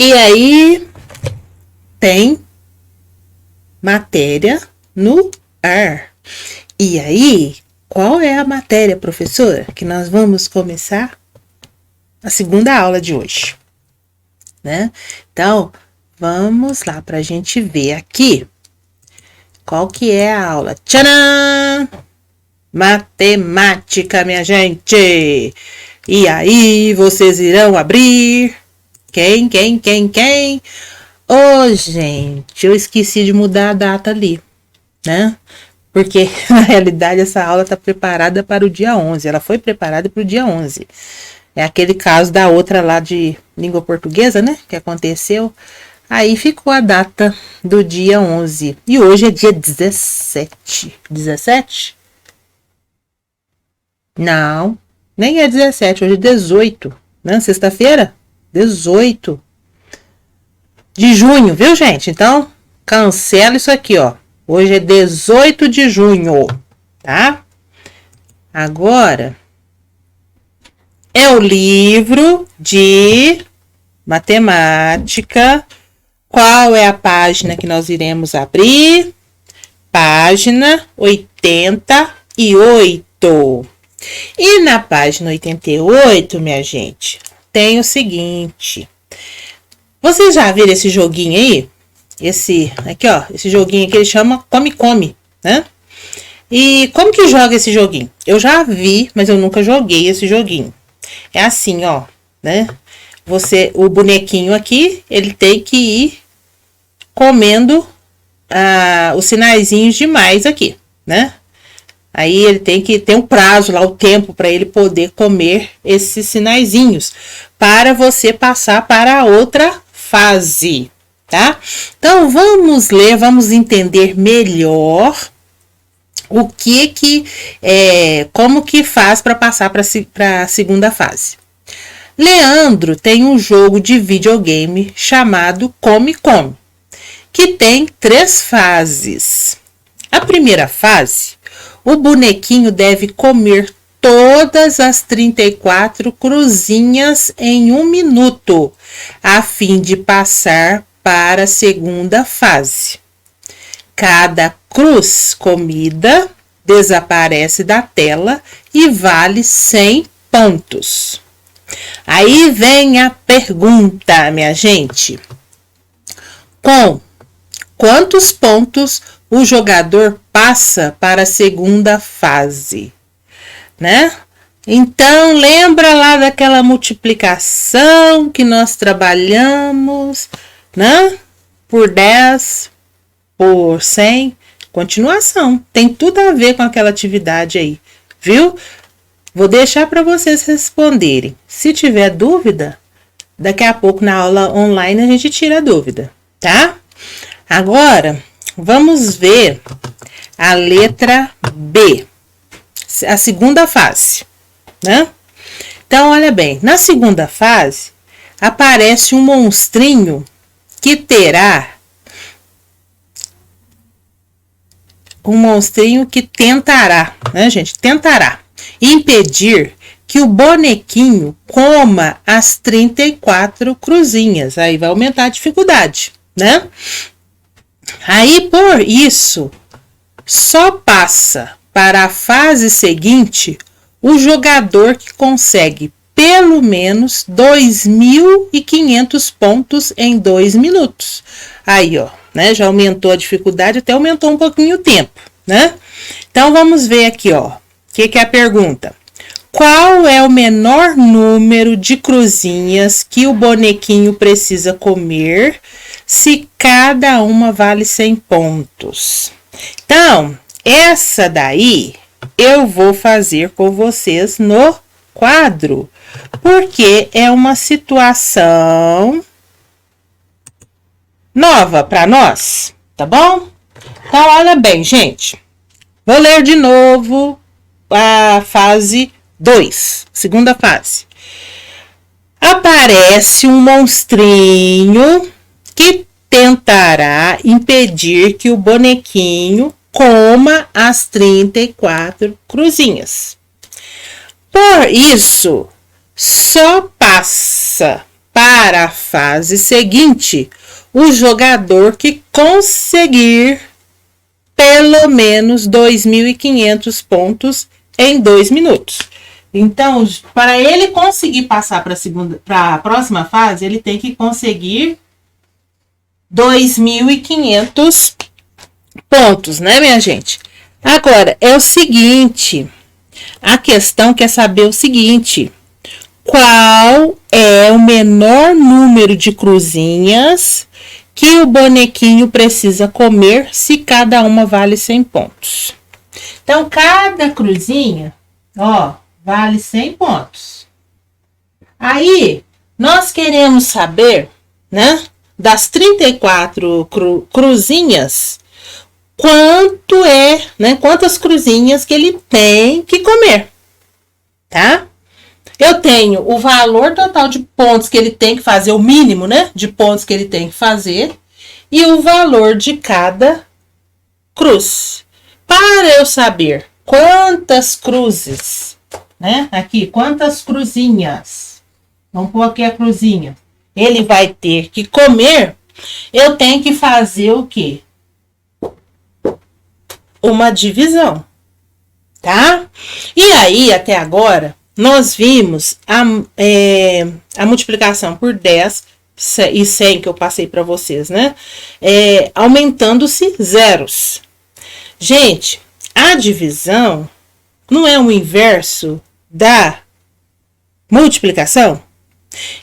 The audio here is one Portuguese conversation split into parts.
E aí tem matéria no ar. E aí, qual é a matéria, professora, que nós vamos começar a segunda aula de hoje, né? Então, vamos lá para a gente ver aqui qual que é a aula. Tcharam! Matemática, minha gente! E aí, vocês irão abrir? Quem? Ô, gente, eu esqueci de mudar a data ali, né? Porque, na realidade, essa aula está preparada para o dia 11. Ela foi preparada para o dia 11. É aquele caso da outra lá de língua portuguesa, né? Que aconteceu. Aí ficou a data do dia 11. E hoje é dia 17. 17? Não, nem é 17. Hoje é 18. Né? Sexta-feira? 18 de junho, viu, gente? Então, cancela isso aqui, ó. Hoje é 18 de junho, tá? Agora, é o livro de matemática. Qual é a página que nós iremos abrir? Página 88. E na página 88, minha gente, tem o seguinte. Vocês já viram esse joguinho aí? Esse aqui, ó, esse joguinho aqui ele chama Come, né? E como que joga esse joguinho? Eu já vi, mas eu nunca joguei esse joguinho. É assim, ó, né? O bonequinho aqui, ele tem que ir comendo os sinaizinhos de mais aqui, né? Aí ele tem que ter um prazo lá, o tempo para ele poder comer esses sinaizinhos, para você passar para a outra fase, tá? Então, vamos ler, vamos entender melhor como que faz para passar para a segunda fase. Leandro tem um jogo de videogame chamado Come, que tem 3 fases. A primeira fase, o bonequinho deve comer todas as 34 cruzinhas em 1 minuto, a fim de passar para a segunda fase. Cada cruz comida desaparece da tela e vale 100 pontos. Aí vem a pergunta, minha gente. Com quantos pontos o jogador passa para a segunda fase, né? Então, lembra lá daquela multiplicação que nós trabalhamos, né? Por 10, por 100, continuação. Tem tudo a ver com aquela atividade aí, viu? Vou deixar para vocês responderem. Se tiver dúvida, daqui a pouco na aula online a gente tira a dúvida, tá? Agora, vamos ver a letra B, a segunda fase, né? Então, olha bem, na segunda fase, aparece um monstrinho que tentará, né, gente? Tentará impedir que o bonequinho coma as 34 cruzinhas. Aí vai aumentar a dificuldade, né? Aí, por isso, só passa para a fase seguinte o jogador que consegue pelo menos 2.500 pontos em 2 minutos. Aí, ó, né? Já aumentou a dificuldade, até aumentou um pouquinho o tempo, né? Então, vamos ver aqui, ó. O que é a pergunta? Qual é o menor número de cruzinhas que o bonequinho precisa comer se cada uma vale 100 pontos? Então, essa daí eu vou fazer com vocês no quadro, porque é uma situação nova para nós, tá bom? Então, olha bem, gente. Vou ler de novo a fase 2, segunda fase. Aparece um monstrinho que tentará impedir que o bonequinho coma as 34 cruzinhas. Por isso, só passa para a fase seguinte o jogador que conseguir pelo menos 2.500 pontos em 2 minutos. Então, para ele conseguir passar para a próxima fase, ele tem que conseguir 2.500 pontos, né, minha gente? Agora, é o seguinte, a questão quer saber o seguinte: qual é o menor número de cruzinhas que o bonequinho precisa comer se cada uma vale 100 pontos? Então, cada cruzinha, ó, vale 100 pontos. Aí, nós queremos saber, né, das 34 cruzinhas, quanto é, né, quantas cruzinhas que ele tem que comer, tá? Eu tenho o valor total de pontos que ele tem que fazer, o mínimo, né, de pontos que ele tem que fazer, e o valor de cada cruz. Para eu saber quantas cruzes, né, aqui, quantas cruzinhas, vamos pôr aqui a cruzinha, ele vai ter que comer, eu tenho que fazer o quê? Uma divisão, tá? E aí, até agora, nós vimos a multiplicação por 10 e 100 que eu passei para vocês, né? Aumentando-se zeros. Gente, a divisão não é o inverso da multiplicação?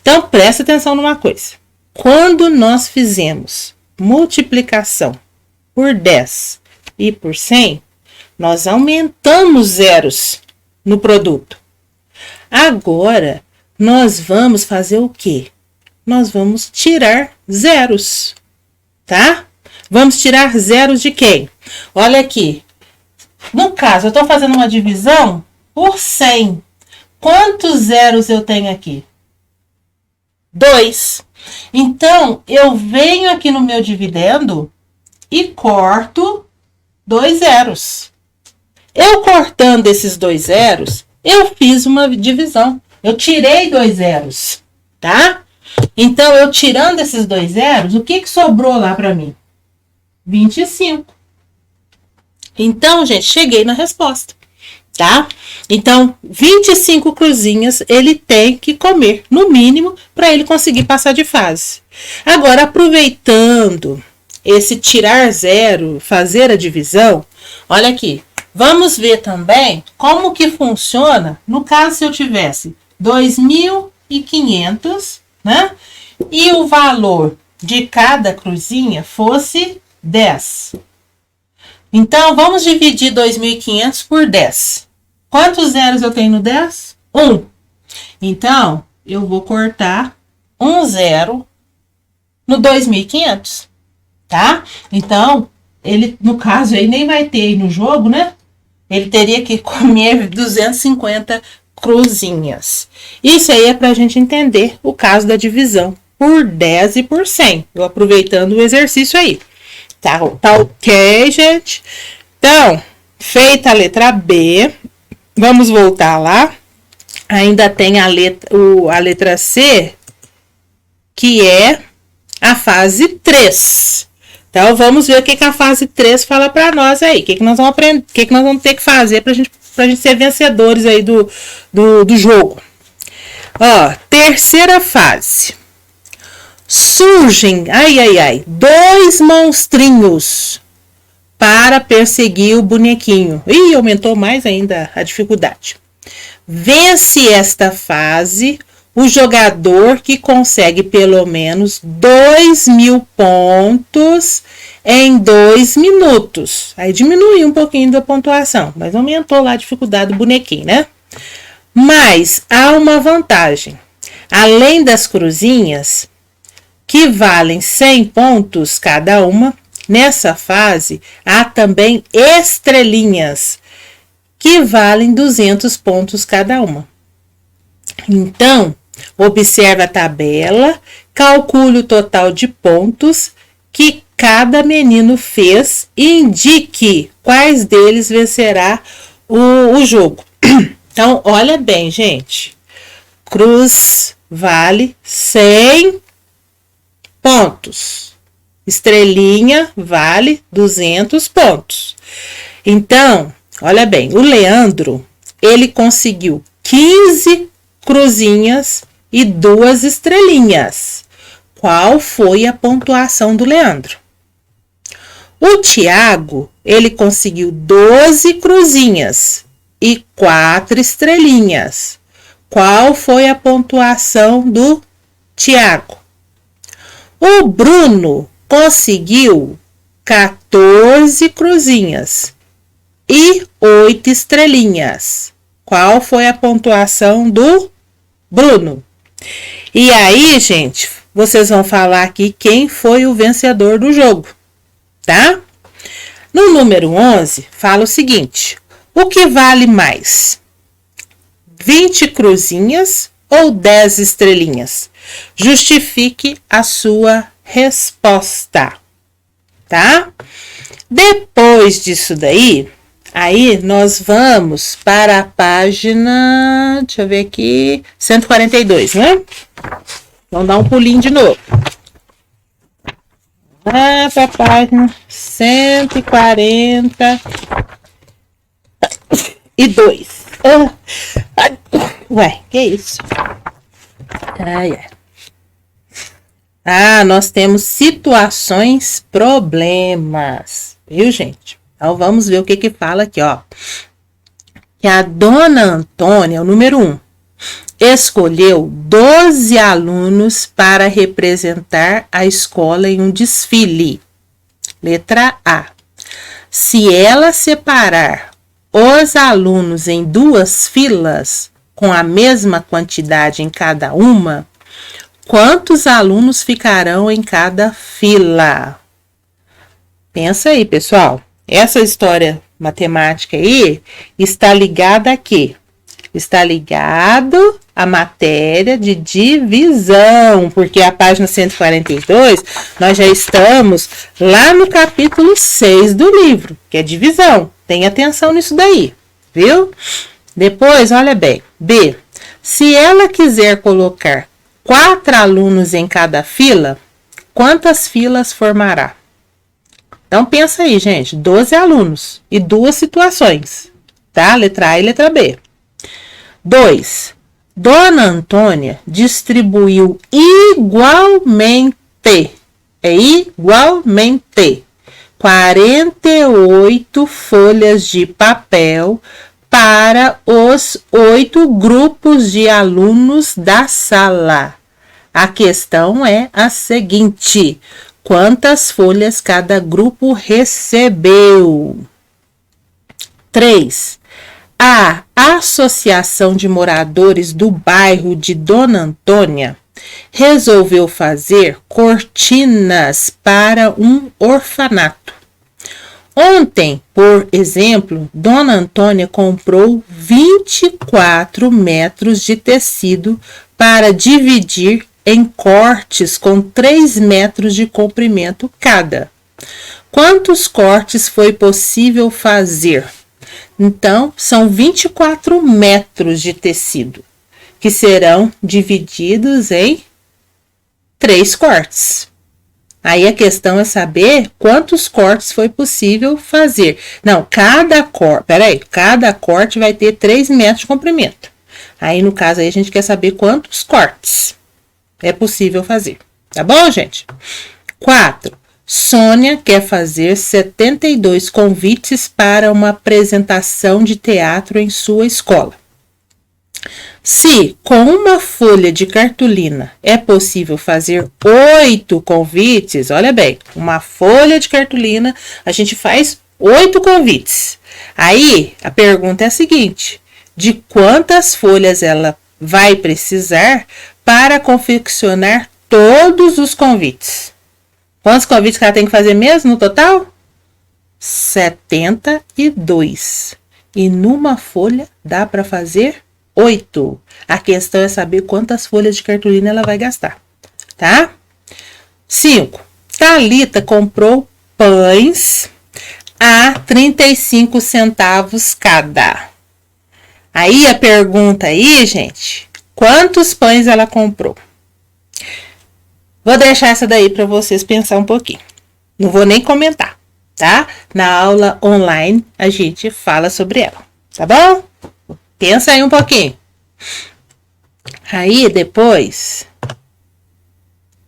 Então, presta atenção numa coisa. Quando nós fizemos multiplicação por 10 e por 100, nós aumentamos zeros no produto. Agora, nós vamos fazer o quê? Nós vamos tirar zeros, tá? Vamos tirar zeros de quem? Olha aqui. No caso, eu estou fazendo uma divisão por 100. Quantos zeros eu tenho aqui? 2. Então, eu venho aqui no meu dividendo e corto 2 zeros. Eu cortando esses 2 zeros, eu fiz uma divisão. Eu tirei 2 zeros, tá? Então, eu tirando esses 2 zeros, o que sobrou lá para mim? 25. Então, gente, cheguei na resposta, tá? Então, 25 cruzinhas ele tem que comer, no mínimo, para ele conseguir passar de fase. Agora, aproveitando esse tirar zero, fazer a divisão, olha aqui. Vamos ver também como que funciona no caso se eu tivesse 2.500, né? E o valor de cada cruzinha fosse 10. Então, vamos dividir 2.500 por 10. Quantos zeros eu tenho no 10? 1. Então, eu vou cortar um zero no 2.500, tá? Então, ele, no caso, aí nem vai ter aí no jogo, né? Ele teria que comer 250 cruzinhas. Isso aí é para a gente entender o caso da divisão por 10 e por 100. Eu aproveitando o exercício aí. Tá ok, gente? Então, feita a letra B, vamos voltar lá. Ainda tem a letra C, que é a fase 3. Então, vamos ver o que a fase 3 fala para nós aí. O que nós vamos aprender, o que nós vamos ter que fazer pra gente ser vencedores aí do jogo. Ó, terceira fase. Surgem, 2 monstrinhos para perseguir o bonequinho. Ih, aumentou mais ainda a dificuldade. Vence esta fase o jogador que consegue pelo menos 2.000 pontos em 2 minutos. Aí diminuiu um pouquinho da pontuação, mas aumentou lá a dificuldade do bonequinho, né? Mas há uma vantagem. Além das cruzinhas, que valem 100 pontos cada uma, nessa fase há também estrelinhas, que valem 200 pontos cada uma. Então, observe a tabela, calcule o total de pontos que cada menino fez e indique quais deles vencerá o jogo. Então, olha bem, gente. Cruz vale 100 pontos. Estrelinha vale 200 pontos. Então, olha bem, o Leandro, ele conseguiu 15 cruzinhas e 2 estrelinhas. Qual foi a pontuação do Leandro? O Tiago, ele conseguiu 12 cruzinhas e 4 estrelinhas. Qual foi a pontuação do Tiago? O Bruno conseguiu 14 cruzinhas e 8 estrelinhas. Qual foi a pontuação do Bruno? E aí, gente, vocês vão falar aqui quem foi o vencedor do jogo, tá? No número 11, fala o seguinte: o que vale mais? 20 cruzinhas ou 10 estrelinhas? Justifique a sua resposta, tá? Depois disso daí, aí nós vamos para a página, deixa eu ver aqui, 142, né? Vamos dar um pulinho de novo. Lá para a página 142. Ué, que isso? Nós temos situações, problemas, viu, gente? Então, vamos ver o que fala aqui, ó. Que a dona Antônia, o número 1, escolheu 12 alunos para representar a escola em um desfile. Letra A. Se ela separar os alunos em 2 filas, com a mesma quantidade em cada uma, quantos alunos ficarão em cada fila? Pensa aí, pessoal. Essa história matemática aí está ligada a quê? Está ligado à matéria de divisão, porque a página 142, nós já estamos lá no capítulo 6 do livro, que é divisão. Tenha atenção nisso daí, viu? Depois, olha bem. B. Se ela quiser colocar 4 alunos em cada fila, quantas filas formará? Então, pensa aí, gente. 12 alunos e 2 situações, tá? Letra A e letra B. 2. Dona Antônia distribuiu igualmente 48 folhas de papel para os 8 grupos de alunos da sala. A questão é a seguinte: quantas folhas cada grupo recebeu? 3. A Associação de Moradores do Bairro de Dona Antônia resolveu fazer cortinas para um orfanato. Ontem, por exemplo, Dona Antônia comprou 24 metros de tecido para dividir em cortes com 3 metros de comprimento cada. Quantos cortes foi possível fazer? Então, são 24 metros de tecido, que serão divididos em 3 cortes. Aí a questão é saber quantos cortes foi possível fazer. Não, cada corte vai ter 3 metros de comprimento. Aí, no caso, aí a gente quer saber quantos cortes é possível fazer. Tá bom, gente? 4. Sônia quer fazer 72 convites para uma apresentação de teatro em sua escola. Se com uma folha de cartolina é possível fazer 8 convites, olha bem, uma folha de cartolina, a gente faz 8 convites. Aí a pergunta é a seguinte: de quantas folhas ela vai precisar para confeccionar todos os convites? Quantos convites que ela tem que fazer mesmo no total? 72. E numa folha dá para fazer 8. A questão é saber quantas folhas de cartolina ela vai gastar, tá? 5. Thalita comprou pães a 35 centavos cada. Aí a pergunta aí, gente, Quantos pães ela comprou? Vou deixar essa daí para vocês pensar um pouquinho. Não vou nem comentar, tá? Na aula online a gente fala sobre ela, tá bom? Pensa aí um pouquinho. Aí depois,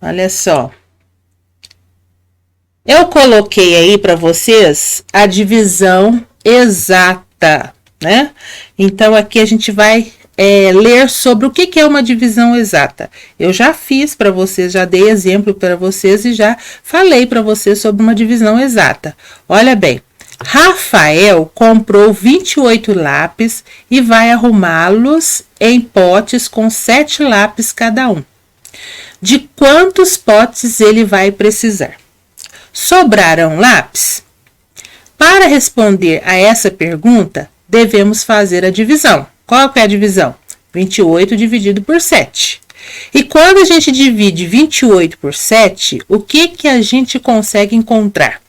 olha só. Eu coloquei aí para vocês a divisão exata, né? Então aqui a gente vai ler sobre o que é uma divisão exata. Eu já fiz para vocês, já dei exemplo para vocês e já falei para vocês sobre uma divisão exata. Olha bem, Rafael comprou 28 lápis e vai arrumá-los em potes com 7 lápis cada um. De quantos potes ele vai precisar? Sobrarão lápis? Para responder a essa pergunta, devemos fazer a divisão. Qual que é a divisão? 28 dividido por 7. E quando a gente divide 28 por 7, o que a gente consegue encontrar?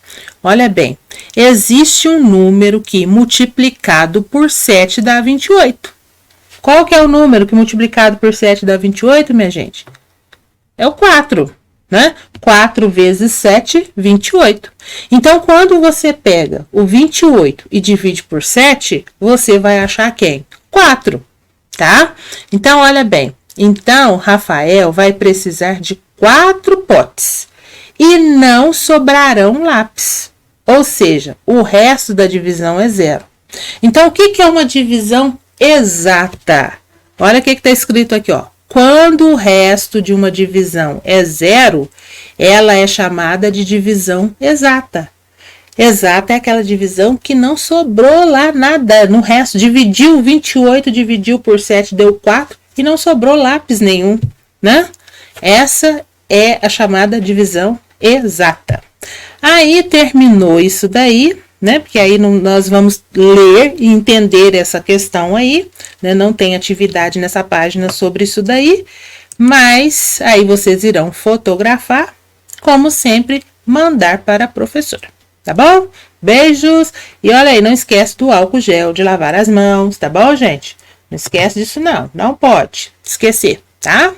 Olha bem, existe um número que multiplicado por 7 dá 28. Qual que é o número que multiplicado por 7 dá 28, minha gente? É o 4. Né? 4 vezes 7, 28. Então, quando você pega o 28 e divide por 7, você vai achar quem? 4, tá? Então, olha bem. Então, Rafael vai precisar de 4 potes e não sobrarão lápis. Ou seja, o resto da divisão é 0. Então, o que é uma divisão exata? Olha o que está escrito aqui, ó. Quando o resto de uma divisão é 0, ela é chamada de divisão exata. Exata é aquela divisão que não sobrou lá nada no resto. Dividiu 28, dividiu por 7, deu 4 e não sobrou lápis nenhum, né? Essa é a chamada divisão exata. Aí terminou isso daí, né? Porque aí nós vamos ler e entender essa questão aí, né? Não tem atividade nessa página sobre isso daí, mas aí vocês irão fotografar, como sempre, mandar para a professora, tá bom? Beijos! E olha aí, não esquece do álcool gel, de lavar as mãos, tá bom, gente? Não esquece disso não pode esquecer, tá?